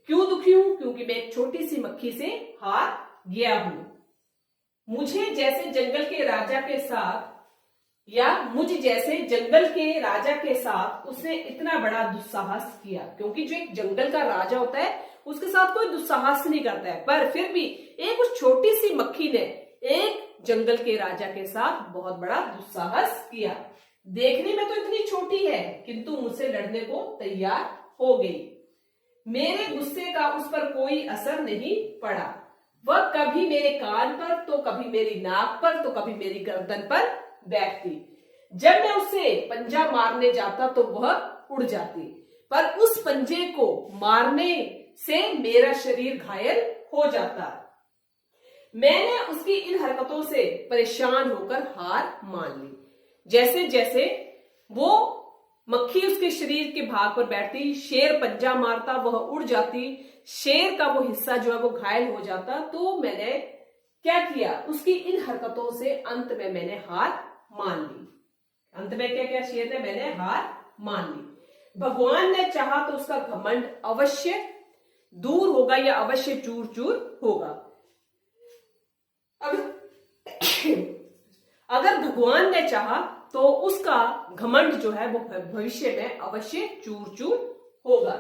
क्यों दुखी हूं? क्योंकि मैं एक छोटी सी मक्खी से हार गया हूं। मुझे जैसे जंगल के राजा के साथ, या मुझ जैसे जंगल के राजा के साथ उसने इतना बड़ा दुस्साहस किया, क्योंकि जो एक जंगल का राजा होता है उसके साथ कोई दुस्साहस नहीं करता है, पर फिर भी एक उस छोटी सी मक्खी ने एक जंगल के राजा के साथ बहुत बड़ा दुस्साहस किया। देखने में तो इतनी छोटी है किंतु मुझसे लड़ने को तैयार हो गई। मेरे गुस्से का उस पर कोई असर नहीं पड़ा। वह कभी मेरे कान पर तो कभी मेरी नाक पर तो कभी मेरी गर्दन पर बैठती। जब मैं उसे पंजा मारने जाता तो वह उड़ जाती, पर उस पंजे को मारने से मेरा शरीर घायल हो जाता। मैंने उसकी इन हरकतों से परेशान होकर हार मान ली। जैसे जैसे वो मक्खी उसके शरीर के भाग पर बैठती, शेर पंजा मारता, वह उड़ जाती, शेर का वो हिस्सा जो है वो घायल हो जाता, तो मैंने क्या किया? उसकी इन हरकतों से अंत में मैंने हार मान ली। अंत में क्या किया शेर ने? मैंने हार मान ली। भगवान ने चाहा तो उसका घमंड अवश्य दूर होगा या अवश्य चूर चूर होगा। अगर भगवान ने चाहा तो उसका घमंड जो है वो भविष्य में अवश्य चूर चूर होगा।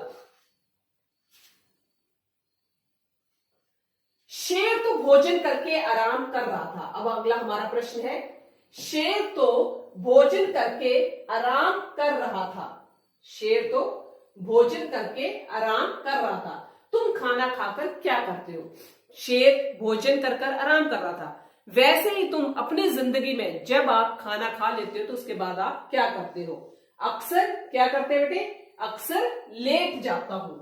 शेर तो भोजन करके आराम कर रहा था। अब अगला हमारा प्रश्न है, शेर तो भोजन करके आराम कर रहा था। शेर तो भोजन करके आराम कर रहा था। तुम खाना खाकर क्या करते हो? शेर भोजन कर कर आराम कर रहा था, वैसे ही तुम अपनी जिंदगी में जब आप खाना खा लेते हो तो उसके बाद आप क्या करते हो? अक्सर क्या करते हैं बेटे? अक्सर लेट जाता हूं।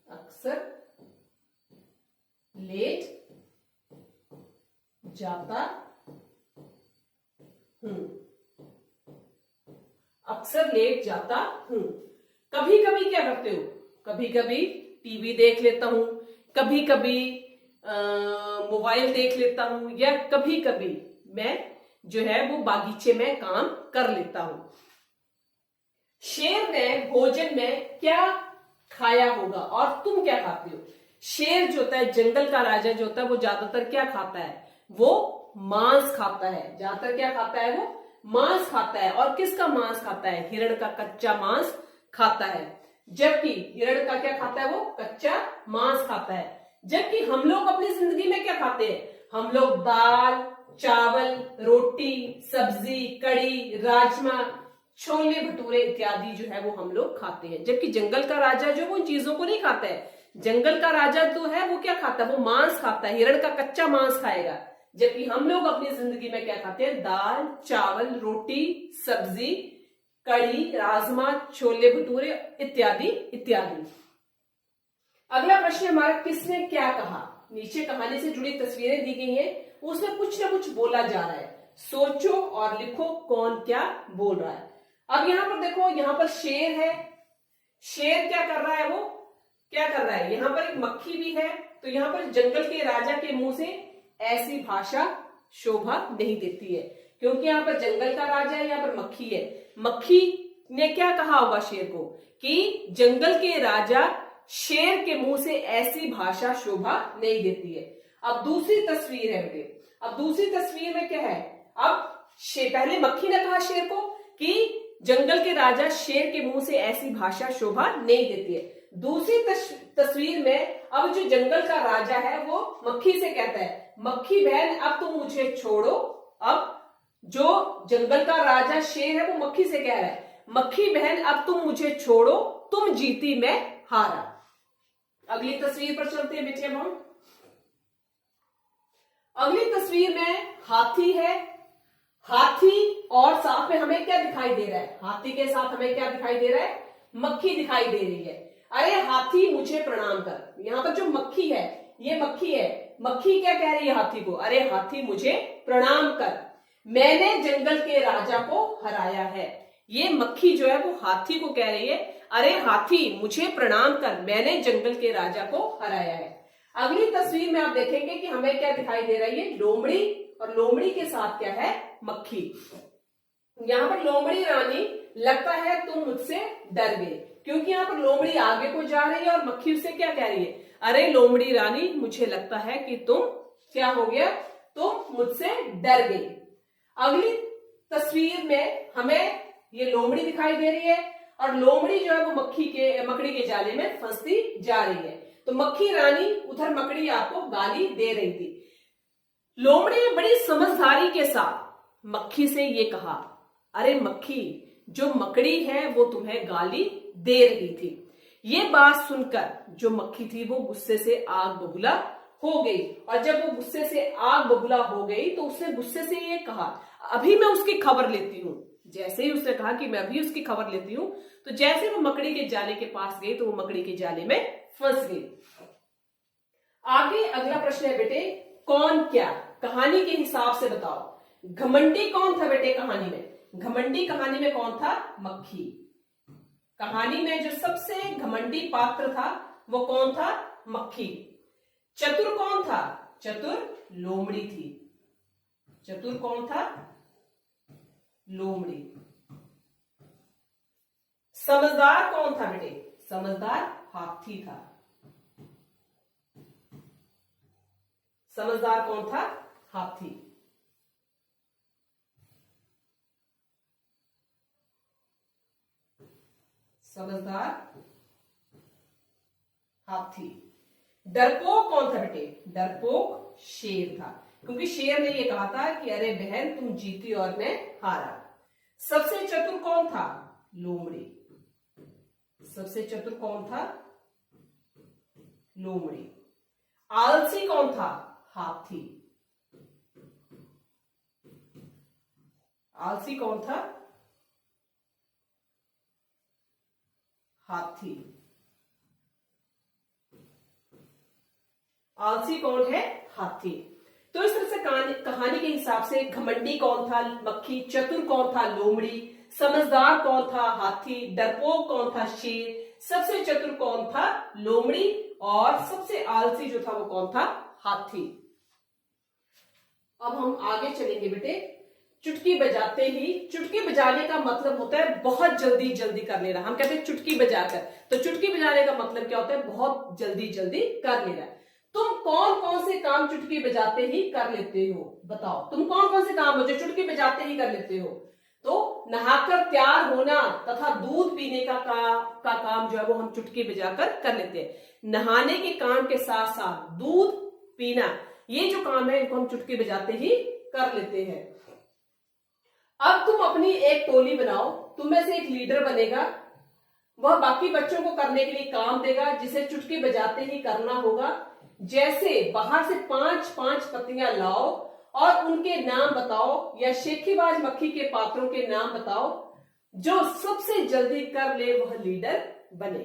अक्सर लेट जाता हूं। अक्सर लेट जाता हूं। कभी कभी क्या करते हो? कभी कभी टीवी देख लेता हूं, कभी कभी मोबाइल देख लेता हूं, या कभी कभी मैं जो है वो बागीचे में काम कर लेता हूं। शेर ने भोजन में क्या खाया होगा और तुम क्या खाते हो? शेर जो होता है, जंगल का राजा जो होता है, वो ज्यादातर क्या खाता है? वो मांस खाता है, ज्यादातर क्या खाता है वो, मांस खाता है। और किसका मांस खाता है, हिरण का कच्चा मांस खाता है। जबकि हिरण का क्या खाता है, वो कच्चा मांस खाता है। जबकि हम लोग अपनी जिंदगी में क्या खाते हैं, हम लोग दाल, चावल, रोटी, सब्जी, कड़ी, राजमा, छोले भटूरे इत्यादि जो है वो हम लोग खाते हैं। जबकि जंगल का राजा जो वो उन चीजों को नहीं खाता है। जंगल का राजा तो है वो क्या खाता है, वो मांस खाता है, हिरण का कच्चा मांस खाएगा। जबकि हम लोग अपनी जिंदगी में क्या खाते हैं, दाल, चावल, रोटी, सब्जी, कड़ी, राजमा, छोले भटूरे इत्यादि इत्यादि। अगला प्रश्न हमारा, किसने क्या कहा। नीचे कहानी से जुड़ी तस्वीरें दी गई हैं, उसमें कुछ ना कुछ बोला जा रहा है। सोचो और लिखो कौन क्या बोल रहा है। अब यहां पर देखो, यहां पर शेर है। शेर क्या कर रहा है, वो क्या कर रहा है, यहां पर एक मक्खी भी है। तो यहां पर जंगल के राजा के मुंह से ऐसी भाषा शोभा नहीं देती है, क्योंकि यहां पर जंगल का राजा है, यहां पर मक्खी है। मक्खी ने क्या कहा होगा शेर को, कि जंगल के राजा शेर के मुंह से ऐसी भाषा शोभा नहीं देती है। अब दूसरी तस्वीर है बेटे, अब दूसरी तस्वीर में क्या है, अब पहले मक्खी ने कहा शेर को कि जंगल के राजा शेर के मुंह से ऐसी भाषा शोभा नहीं देती है। दूसरी तस्वीर में अब जो जंगल का राजा है वो मक्खी से कहता है, मक्खी बहन अब तुम मुझे छोड़ो। अब जो जंगल का राजा शेर है वो मक्खी से कह रहा है, मक्खी बहन अब तुम मुझे छोड़ो, तुम जीती मैं हारा। अगली तस्वीर पर चलते हैं बेटे। हम अगली तस्वीर में हाथी है। हाथी और साथ में हमें क्या दिखाई दे रहा है, हाथी के साथ हमें क्या दिखाई दे रहा है, मक्खी दिखाई दे रही है। अरे हाथी मुझे प्रणाम कर। यहाँ पर जो मक्खी है, ये मक्खी है। मक्खी क्या कह रही है हाथी को, अरे हाथी मुझे प्रणाम कर, मैंने जंगल के राजा को हराया है। ये मक्खी जो है वो हाथी को कह रही है, अरे हाथी मुझे प्रणाम कर, मैंने जंगल के राजा को हराया है। अगली तस्वीर में आप देखेंगे कि हमें क्या दिखाई दे रही है, लोमड़ी, और लोमड़ी के साथ क्या है, मक्खी। यहां पर लोमड़ी रानी, लगता है तुम मुझसे डर गए, क्योंकि यहां पर लोमड़ी आगे को जा रही है और मक्खी उससे क्या कह रही है, अरे लोमड़ी रानी मुझे लगता है कि तुम क्या हो गया, तुम मुझसे डर गई। अगली तस्वीर में हमें ये लोमड़ी दिखाई दे रही है और लोमड़ी जो है वो मकड़ी के जाले में फंसती जा रही है। तो मक्खी रानी, उधर मकड़ी आपको गाली दे रही थी। लोमड़ी ने बड़ी समझदारी के साथ मक्खी से ये कहा, अरे मक्खी, जो मकड़ी है वो तुम्हें गाली दे रही थी। ये बात सुनकर जो मक्खी थी वो गुस्से से आग बबूला हो गई, और जब वो गुस्से से आग बबूला हो गई तो उसने गुस्से से ये कहा, अभी मैं उसकी खबर लेती हूँ। जैसे ही उसने कहा कि मैं अभी उसकी खबर लेती हूँ, तो जैसे वो मकड़ी के जाले के पास गई तो वो मकड़ी के जाले में फंस गई। आगे अगला प्रश्न है बेटे, कौन क्या, कहानी के हिसाब से बताओ। घमंडी कौन था बेटे कहानी में, घमंडी कहानी में कौन था, मक्खी। कहानी में जो सबसे घमंडी पात्र था वो कौन था, मक्खी। चतुर कौन था, चतुर लोमड़ी थी। चतुर कौन था, लोमड़ी। समझदार कौन था बेटे, समझदार हाथी था। समझदार कौन था, हाथी। समझदार हाथी। डरपोक कौन था बेटे, डरपोक शेर था, क्योंकि शेर ने यह कहा था कि अरे बहन तुम जीती और मैं हारा। सबसे चतुर कौन था, लोमड़ी। सबसे चतुर कौन था, लोमड़ी। आलसी कौन था, हाथी। आलसी कौन था, हाथी। आलसी कौन है, हाथी। तो इस तरह से कहानी के हिसाब से घमंडी कौन था, मक्खी। चतुर कौन था, लोमड़ी। समझदार कौन था, हाथी। डरपोक कौन था, शेर। सबसे चतुर कौन था, लोमड़ी। और सबसे आलसी जो था वो कौन था, हाथी। अब हम आगे चलेंगे बेटे। चुटकी बजाते ही, चुटकी बजाने का मतलब होता है बहुत जल्दी जल्दी कर लेना। हम कहते हैं चुटकी बजाकर, तो चुटकी बजाने का मतलब क्या होता है, बहुत जल्दी जल्दी कर लेना। तुम कौन कौन से काम चुटकी बजाते ही कर लेते हो? बताओ, तुम कौन कौन से काम हो जो चुटकी बजाते ही कर लेते हो? तो नहाकर तैयार होना तथा दूध पीने का काम जो है वो हम चुटकी बजाकर कर लेते हैं। नहाने के काम के साथ साथ दूध पीना, ये जो काम है इनको हम चुटकी बजाते ही कर लेते हैं। अब तुम अपनी एक टोली बनाओ, तुम में से एक लीडर बनेगा, वह बाकी बच्चों को करने के लिए काम देगा जिसे चुटकी बजाते ही करना होगा। जैसे बाहर से 5-5 पत्तियां लाओ और उनके नाम बताओ, या शेखीबाज मक्खी के पात्रों के नाम बताओ। जो सबसे जल्दी कर ले वह लीडर बने।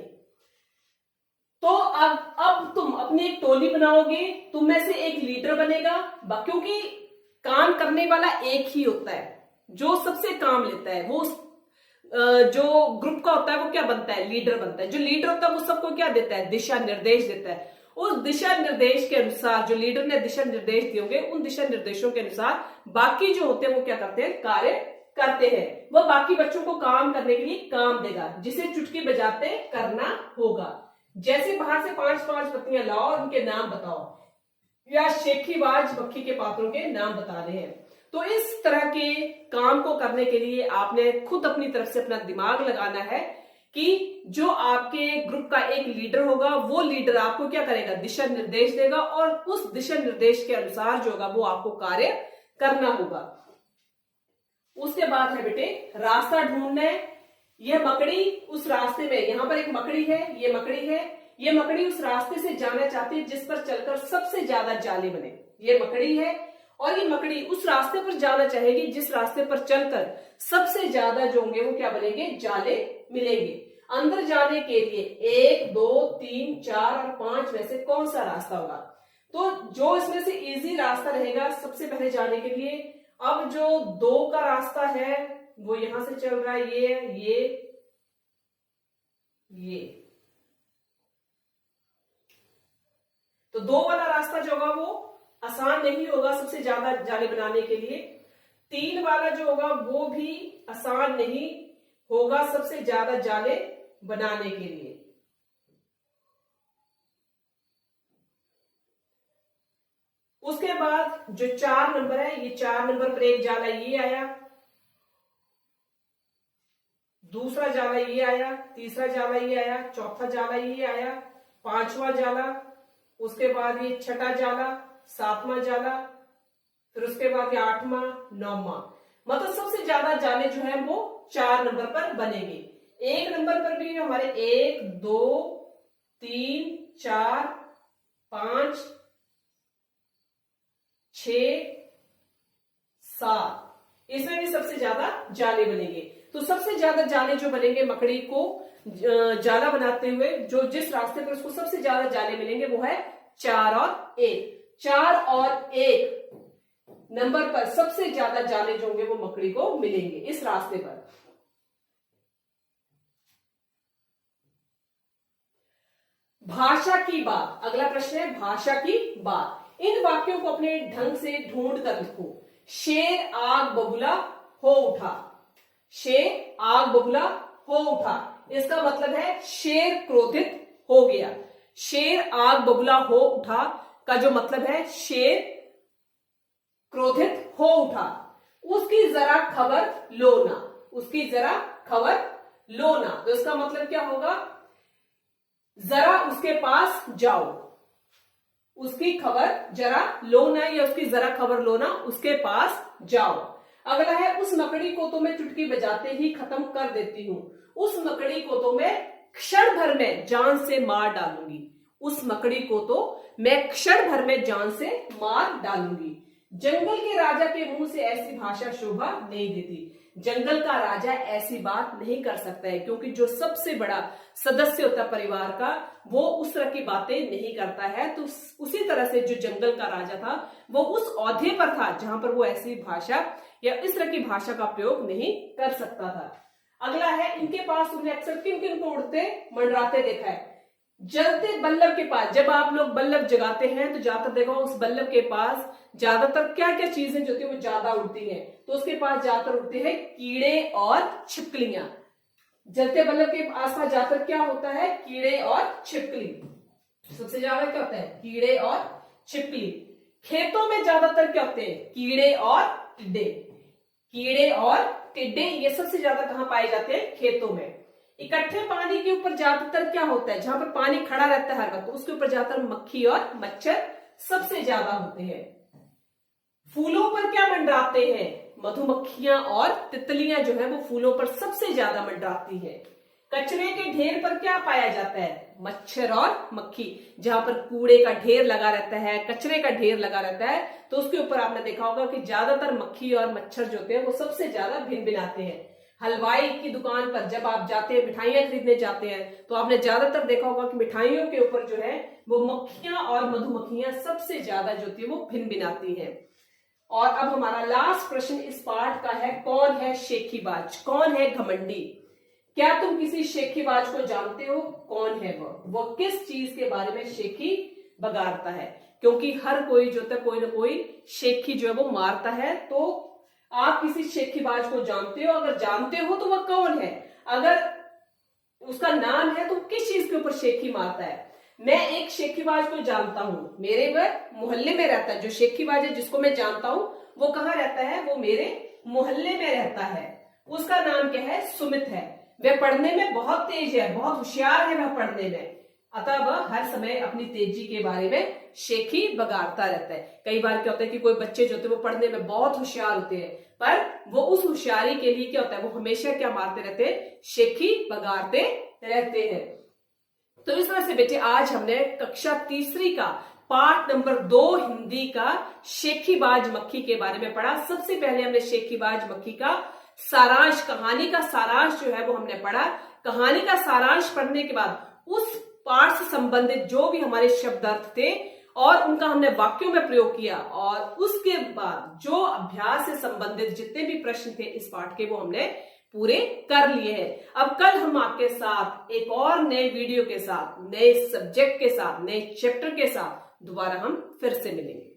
तो अब तुम अपनी एक टोली बनाओगे, तुम में से एक लीडर बनेगा, क्योंकि काम करने वाला एक ही होता है, जो सबसे काम लेता है वो जो ग्रुप का होता है वो क्या बनता है? लीडर बनता है। जो लीडर होता है वो सबको क्या देता है? दिशा निर्देश देता है। उस दिशा निर्देश के अनुसार, जो लीडर ने दिशा निर्देश दिए होंगे, उन दिशा निर्देशों के अनुसार बाकी जो होते हैं वो क्या करते हैं? कार्य करते हैं। वह बाकी बच्चों को काम करने के लिए काम देगा जिसे चुटकी बजाते करना होगा। जैसे बाहर से 5-5 पत्तियां लाओ और उनके नाम बताओ, या शेखीबाज मक्खी के पात्रों के नाम बताने हैं। तो इस तरह के काम को करने के लिए आपने खुद अपनी तरफ से अपना दिमाग लगाना है कि जो आपके ग्रुप का एक लीडर होगा, वो लीडर आपको क्या करेगा? दिशा निर्देश देगा और उस दिशा निर्देश के अनुसार जो होगा वो आपको कार्य करना होगा। उसके बाद है बेटे रास्ता ढूंढना है। यह मकड़ी उस रास्ते में, यहां पर एक मकड़ी है, ये मकड़ी है, ये मकड़ी उस रास्ते से जाना चाहती है जिस पर चलकर सबसे ज्यादा जाले बने। ये मकड़ी है और ये मकड़ी उस रास्ते पर जाना चाहेगी जिस रास्ते पर चलकर सबसे ज्यादा जो होंगे वो क्या बनेंगे? जाले मिलेंगे। अंदर जाने के लिए 1, 2, 3, 4 और 5 में से कौन सा रास्ता होगा? तो जो इसमें से इजी रास्ता रहेगा सबसे पहले जाने के लिए। अब जो 2 का रास्ता है वो यहां से चल रहा है, ये तो 2 वाला रास्ता जो होगा वो आसान नहीं होगा सबसे ज्यादा जाले बनाने के लिए। 3 वाला जो होगा वो भी आसान नहीं होगा सबसे ज्यादा जाले बनाने के लिए। उसके बाद जो 4 नंबर है, ये 4 नंबर पर एक जाला ये आया, दूसरा जाला ये आया, तीसरा जाला ये आया, चौथा जाला ये आया, 5वां जाला, उसके बाद ये 6ठा जाला, 7वां जाला, फिर उसके बाद ये 8वां, 9वां। मतलब सबसे ज्यादा जाले जो है वो 4 नंबर पर बनेंगे। 1 नंबर पर भी हमारे 1, 2, 3, 4, 5, 6, 7, इसमें भी सबसे ज्यादा जाले बनेंगे। तो सबसे ज्यादा जाले जो बनेंगे मकड़ी को जाला बनाते हुए, जो जिस रास्ते पर उसको सबसे ज्यादा जाले मिलेंगे वो है 4 और 1। 4 और 1 नंबर पर सबसे ज्यादा जाले जो होंगे वो मकड़ी को मिलेंगे इस रास्ते पर। भाषा की बात, अगला प्रश्न है भाषा की बात। इन वाक्यों को अपने ढंग से ढूंढ कर लिखो। शेर आग बबूला हो उठा। शेर आग बबूला हो उठा, इसका मतलब है शेर क्रोधित हो गया। शेर आग बबूला हो उठा का जो मतलब है शेर क्रोधित हो उठा। उसकी जरा खबर लो ना, उसकी जरा खबर लो ना, तो इसका मतलब क्या होगा? जरा उसके पास जाओ, उसकी खबर जरा लो ना, या उसकी जरा खबर लो ना, उसके पास जाओ। अगला है उस मकड़ी को तो मैं चुटकी बजाते ही खत्म कर देती हूं। उस मकड़ी को तो मैं क्षण भर में जान से मार डालूंगी। उस मकड़ी को तो मैं क्षण भर में जान से मार डालूंगी। जंगल के राजा के मुंह से ऐसी भाषा शोभा नहीं देती। जंगल का राजा ऐसी बात नहीं कर सकता है, क्योंकि जो सबसे बड़ा सदस्य होता है परिवार का वो उस तरह की बातें नहीं करता है। तो उसी तरह से जो जंगल का राजा था वो उस औहदे पर था जहां पर वो ऐसी भाषा या इस तरह की भाषा का प्रयोग नहीं कर सकता था। अगला है इनके पास तुमने अक्सर किन किन को उड़ते मंडराते देखा है? जलते बल्लभ के पास, जब आप लोग बल्लभ जगाते हैं तो ज्यादातर देखो उस बल्लभ के पास ज्यादातर क्या क्या चीजें जो होती है वो ज्यादा उड़ती हैं, तो उसके पास ज्यादातर उड़ते हैं कीड़े और छिपकलियां। जलते बल्लभ के आसपास ज्यादातर क्या होता है? कीड़े और छिपकली। सबसे ज्यादा क्या होता है? कीड़े और छिपकली। खेतों में ज्यादातर क्या होते हैं? कीड़े और टिड्डे। कीड़े और टिड्डे ये सबसे ज्यादा कहां पाए जाते हैं? खेतों में। इकट्ठे पानी के ऊपर ज्यादातर क्या होता है? जहां पर पानी खड़ा रहता है हर वक्त, तो उसके ऊपर ज्यादातर मक्खी और मच्छर सबसे ज्यादा होते हैं। फूलों पर क्या मंडराते हैं? मधुमक्खियां और तितलियां जो है वो फूलों पर सबसे ज्यादा मंडराती हैं। कचरे के ढेर पर क्या पाया जाता है? मच्छर और मक्खी। जहां पर कूड़े का ढेर लगा रहता है, कचरे का ढेर लगा रहता है, तो उसके ऊपर आपने देखा होगा कि ज्यादातर मक्खी और मच्छर जो होते हैं वो सबसे ज्यादा भिन भिनाते हैं। हलवाई की दुकान पर जब आप जाते हैं, मिठाइयां खरीदने जाते हैं, तो आपने ज्यादातर देखा होगा कि मिठाइयों के ऊपर जो है वो मक्खियां और मधुमक्खियां सबसे ज्यादा जो होती है वो भिन भिनाती है। और अब हमारा लास्ट प्रश्न इस पाठ का है, कौन है शेखीबाज? कौन है घमंडी? क्या तुम किसी शेखीबाज को जानते हो? कौन है वो किस चीज के बारे में शेखी बगाड़ता है? क्योंकि हर कोई जो होता है कोई ना कोई शेखी जो है वो मारता है। तो आप किसी शेखीबाज को जानते हो? अगर जानते हो तो वह कौन है? अगर उसका नाम है तो किस चीज के ऊपर शेखी मारता है? मैं एक शेखीबाज को जानता हूं, मेरे घर मोहल्ले में रहता है। जो शेखीबाज है जिसको मैं जानता हूं वो कहाँ रहता है? वो मेरे मोहल्ले में रहता है। उसका नाम क्या है? सुमित है। वह पढ़ने में बहुत तेज है, बहुत होशियार है वह पढ़ने में। अतः वह हर समय अपनी तेजी के बारे में शेखी बगाड़ता रहता है। कई बार क्या होता है कि कोई बच्चे जो होते हैं वो पढ़ने में बहुत होशियार होते हैं, पर वो उस होशियारी के लिए क्या होता है, वो हमेशा क्या मारते रहते हैं? शेखी बगाड़ते रहते हैं। तो इस तरह से बेटे आज हमने कक्षा तीसरी का पाठ नंबर 2 हिंदी का शेखीबाज मक्खी के बारे में पढ़ा। सबसे पहले हमने शेखीबाज मक्खी का सारांश, कहानी का सारांश जो है वो हमने पढ़ा। कहानी का सारांश पढ़ने के बाद उस पाठ से संबंधित जो भी हमारे शब्दार्थ थे और उनका हमने वाक्यों में प्रयोग किया, और उसके बाद जो अभ्यास से संबंधित जितने भी प्रश्न थे इस पाठ के वो हमने पूरे कर लिए हैं। अब कल हम आपके साथ एक और नए वीडियो के साथ, नए सब्जेक्ट के साथ, नए चैप्टर के साथ दोबारा हम फिर से मिलेंगे।